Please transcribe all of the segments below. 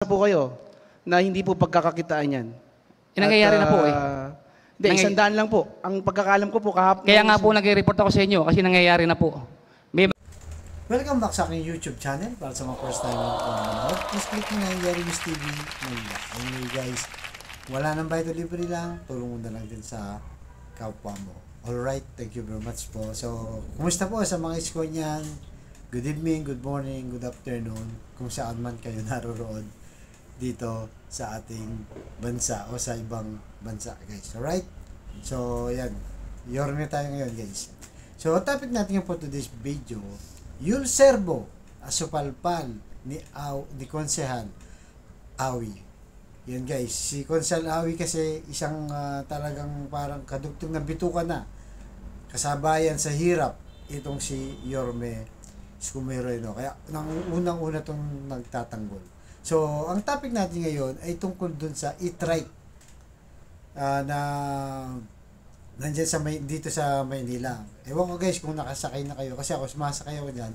po kayo na hindi po pagkakakitaan yan. Nangyayari na po eh. Hindi, 100 lang po. Ang pagkakalam ko po kahapon. Kaya nga po nag-report ako sa inyo kasi nangyayari na po. Welcome back sa aking YouTube channel. Para sa mga first time po nanonood, please click nyo na yung Jerry Miss TV. Anyway guys, wala nang bayad o libre lang. Tulong mo na lang din sa kapwa mo. Alright, thank you very much po. So, kumusta po sa mga isko niyan? Good evening, good morning, good afternoon. Kung saan man kayo naroroon dito sa ating bansa o sa ibang bansa guys. Alright? So, yan. Yorme tayo ngayon guys. So, topic natin for today's video, Yul Servo, asupalpal ni Konsehal Awi. Yan guys. Si Konsehal Awi kasi isang talagang parang kadugtong na bituka na. Kasabayan sa hirap itong si Yorme Escudero. Kaya nang unang-una itong nagtatanggol. So, ang topic natin ngayon ay tungkol dun sa e-trike na nandyan dito sa Maynila. Ewan ko guys kung nakasakay na kayo kasi ako sumasakay ako dyan.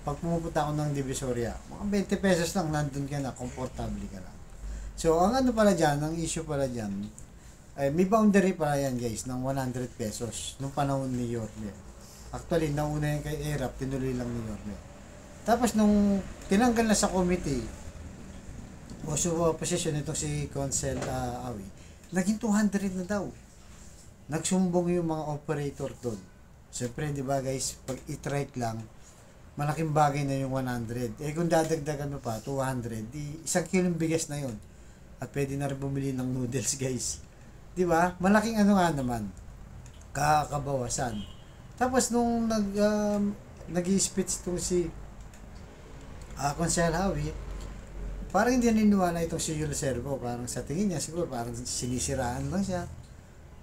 Pag pumupunta ako ng Divisoria, mga 20 pesos lang nandun ka na, komportable ka lang. So, ang ano pala dyan, ang issue pala dyan, ay may boundary pala yan guys ng 100 pesos nung panahon ni Yorme. Actually, nauna yan kay Erap, tinuloy lang ni Yorme. Tapos nung tinanggal na sa committee, o position itong si Konsehal Awi, naging 200 na daw. Nagsumbong yung mga operator doon. Siyempre, di ba guys, pag i-trike lang, malaking bagay na yung 100. Eh kung dadagdagan mo pa, 200, di isang kilong bigas na yun. At pwede na rin bumili ng noodles guys. Di ba? Malaking ano nga naman, kakabawasan. Tapos nung nag-speech itong si Konsehal Awi, parang hindi naniniwala itong si Yul Servo. Parang sa tingin niya, siguro parang sinisiraan lang siya.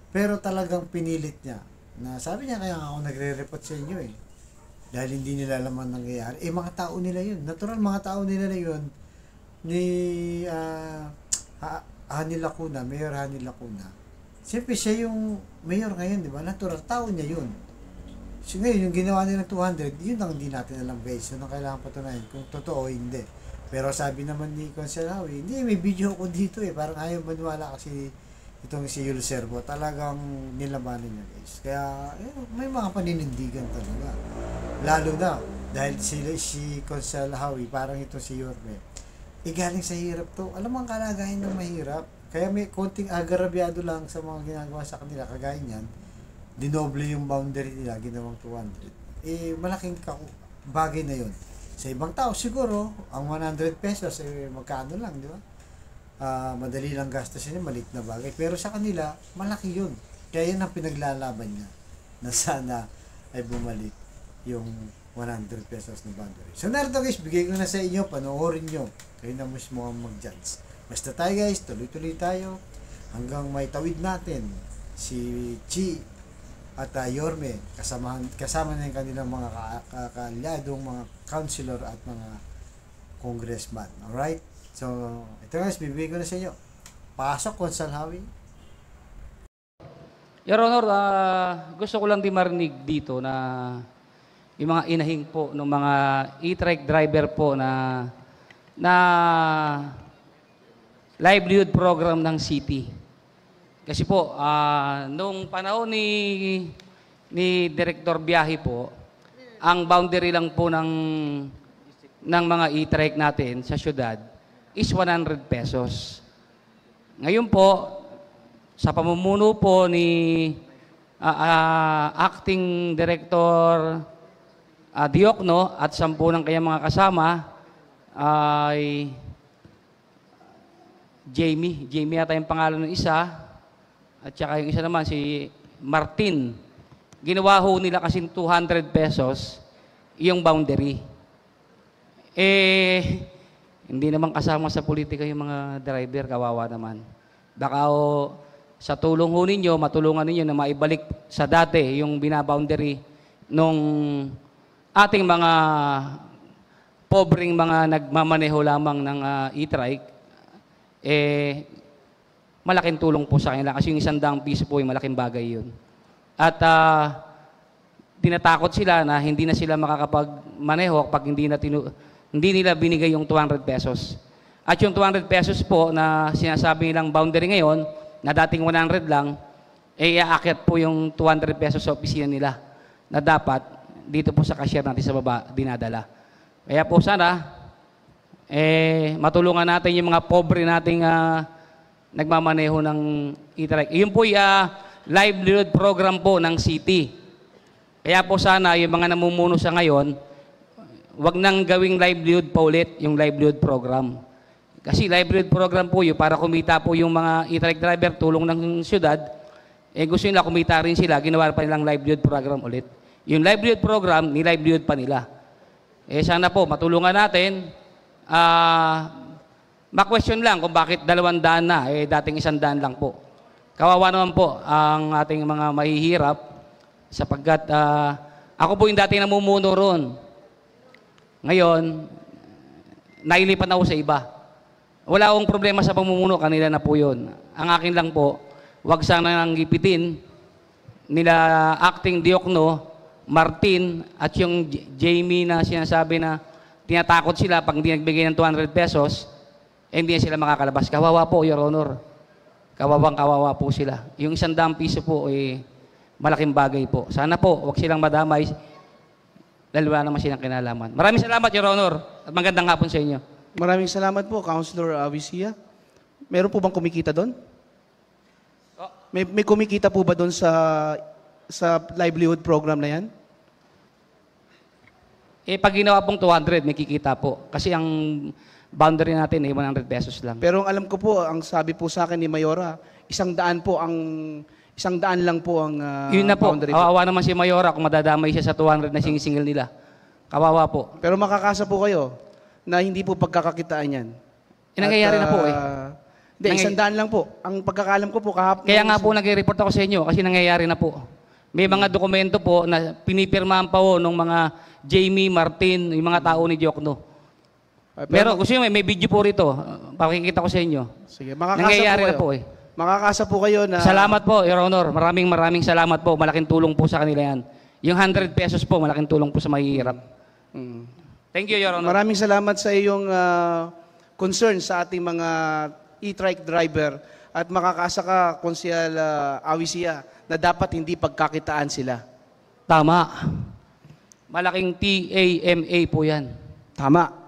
Pero talagang pinilit niya. Na sabi niya, kaya ako nagre-report sa inyo eh. Dahil hindi nila alam ang nangyayari. Eh, mga tao nila yun. Natural, mga tao nila na yun. Ni Hani Lacuna, Mayor Hani Lacuna. Siyempre, siya yung mayor ngayon, di ba? Natural, tao niya yun. So ngayon, yung ginawa nila 200, yun ang hindi natin alam guys. Yun ang kailangan patunayan kung totoo o hindi. Pero sabi naman ni Konsehal Awi, hindi, may video ko dito eh. Parang ayaw maniwala kasi itong si Yul Servo. Talagang nilabanan niya guys. Kaya may mga paninindigan talaga. Lalo na, dahil si Konsehal Awi, parang ito si Yorme. Galing sa hirap to. Alam mo ang kalagayan ng mahirap. Kaya may konting agarabyado lang sa mga ginagawa sa kanila. Kagaya niyan, dinoble yung boundary nila, ginawang 200. Eh, malaking bagay na yun. Sa ibang tao, siguro, ang 100 pesos, eh, magkano lang, di ba? Madali lang gastusin yun, maliit na bagay. Pero sa kanila, malaki yun. Kaya yun ang pinaglalaban niya na sana ay bumalik yung 100 pesos na boundary. So, narito guys, bigay ko na sa inyo, panoorin nyo. Kayo na mismo ang mag-judge. Basta tayo guys, tuloy-tuloy tayo hanggang may tawid natin si Chi at Yorme, kasama na yung kanilang mga kaalyadong mga councilor at mga congressman. Alright? So, ito guys, bibigay ko na sa inyo. Pasok, Konsehal Awi. Your Honor, gusto ko lang din marinig dito na yung mga inahing po ng mga e-trike driver po na livelihood program ng city. Kasi po, nung panahon ni Director Biyahe po, ang boundary lang po ng mga e-trike natin sa syudad is 100 pesos. Ngayon po, sa pamumuno po ni Acting Director Diokno at 10 ng kanyang mga kasama ay Jamie yata yung pangalan ng isa. At saka yung isa naman, si Martin. Ginawa ho nila kasi 200 pesos yung boundary. Eh, hindi naman kasama sa politika yung mga driver, kawawa naman. Baka o, sa tulong ho ninyo, matulungan ninyo na maibalik sa dati yung binaboundary nung ating mga pobreng mga nagmamaneho lamang ng e-trike. Eh, malaking tulong po sa kanila kasi yung 100 piso po yung malaking bagay yun. At tinatakot sila na hindi na sila makakapagmaneho kapag hindi nila binigay yung 200 pesos. At yung 200 pesos po na sinasabi nilang boundary ngayon, na dating 100 lang, iaakyat po yung 200 pesos sa opisina nila na dapat dito po sa cashier natin sa baba dinadala. Kaya po sana, matulungan natin yung mga pobre nating nagmamaneho ng e-trike. Yun po yung livelihood program po ng city. Kaya po sana yung mga namumuno sa ngayon, wag nang gawing livelihood pa ulit yung livelihood program. Kasi livelihood program po yun para kumita po yung mga e-trike driver, tulong ng syudad, gusto nila kumita rin sila, ginawa pa nilang livelihood program ulit. Yung livelihood program, ni-livelihood pa nila. Sana po, matulungan natin, ma-question lang kung bakit 200 na, dating 100 lang po. Kawawa naman po ang ating mga mahihirap sapagkat ako po yung dating namumuno ron. Ngayon, nailipat na ako sa iba. Wala akong problema sa pamumuno, kanila na po yun. Ang akin lang po, wag sana nang gipitin nila acting Diokno, Martin, at yung Jamie na sinasabi na tinatakot sila pag hindi nagbigay ng 200 pesos, hindi na sila makakalabas. Kawawa po, Your Honor. Kawawang kawawa po sila. Yung 100 piso po, malaking bagay po. Sana po, wag silang madamay, dahil wala naman silang kinalaman. Maraming salamat, Your Honor, at magandang hapon sa inyo. Maraming salamat po, Councilor Wisia. Meron po bang kumikita doon? May kumikita po ba doon sa livelihood program na yan? Pag ginawa pong 200, may kikita po. Kasi ang boundary natin 100 pesos lang. Pero ang alam ko po, ang sabi po sa akin ni Mayora, 100 lang po ang Yun na po, boundary kawawa naman si Mayora kung madadamay siya sa 200 na sinisingil nila. Kawawa po. Pero makakasa po kayo na hindi po pagkakakitaan yan. Nangyayari na po Hindi, 100 lang po. Ang pagkakalam ko po kahapon. Kaya nga po nag-report ako sa inyo kasi nangyayari na po. May mga dokumento po na pinipirmahan pa po ng mga Jamie, Martin, yung mga tao ni Diokno. Pero gusto nyo, may video po rito. Pakikita ko sa inyo. Sige, makakasa nangyayari po kayo. na po Makakasa po kayo na... Salamat po, Your Honor. Maraming salamat po. Malaking tulong po sa kanila yan. Yung 100 pesos po, malaking tulong po sa mahihirap. Thank you, Your Honor. Maraming salamat sa iyong concern sa ating mga e-trike driver at makakasa ka, Konsehal Awisia, na dapat hindi pagkakitaan sila. Tama. Malaking TAMA po yan. Tama.